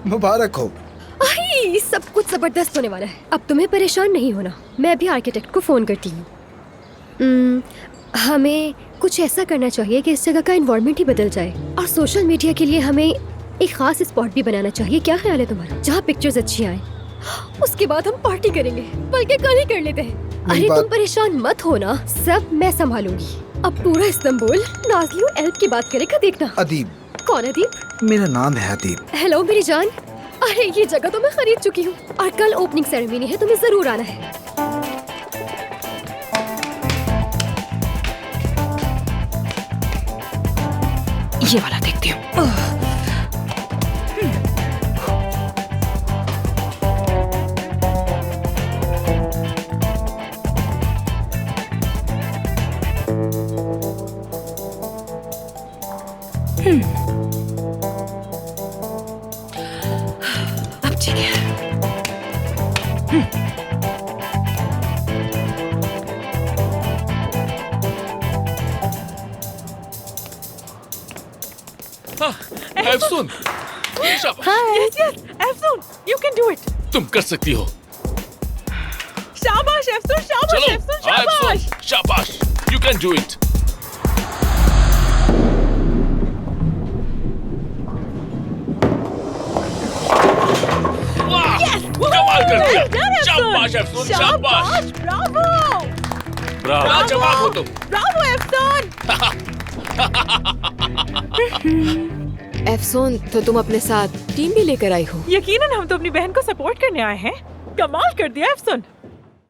मुबारक हो। आई, सब कुछ जबरदस्त होने वाला है। अब तुम्हें परेशान नहीं होना, मैं भी आर्किटेक्ट को फोन करती हूँ। हमें कुछ ऐसा करना चाहिए कि इस जगह का एनवायरनमेंट ही बदल जाए, और सोशल मीडिया के लिए हमें एक खास स्पॉट भी बनाना चाहिए। क्या ख्याल है तुम्हारा, जहाँ पिक्चर्स अच्छी आए? उसके बाद हम पार्टी करेंगे, बल्कि कल ही कर लेते हैं। अरे तुम परेशान मत हो ना, सब मैं संभालूंगी। अब पूरा इस्तांबुल नाज़ली और एल्ब की बात करेगा, देखना। अदीब। कौन अदीब? मेरा नाम है अदीब। हेलो मेरी जान। अरे ये जगह तो मैं खरीद चुकी हूँ, और कल ओपनिंग सेरेमनी है, तुम्हें जरूर आना है। ये वाला देखती हूँ। अब ठीक है। एफसून, Yes, एफसून, you can do it. तुम कर सकती हो। शाबाश एफसून, शाबाश चलो, एफसून, हाँ, शाबाश। एफसून, शाबाश, you can do it. वाह, कमाल कर दिया। शाबाश एफसून, शाबाश। ब्रावो, ब्रावो, जवाब हो तुम। ब्रावो एफसून। एफसून, तो तुम अपने साथ टीम भी लेकर आई हो? यकीनन हम तो अपनी बहन को सपोर्ट करने आए हैं। कमाल कर दिया एफसून।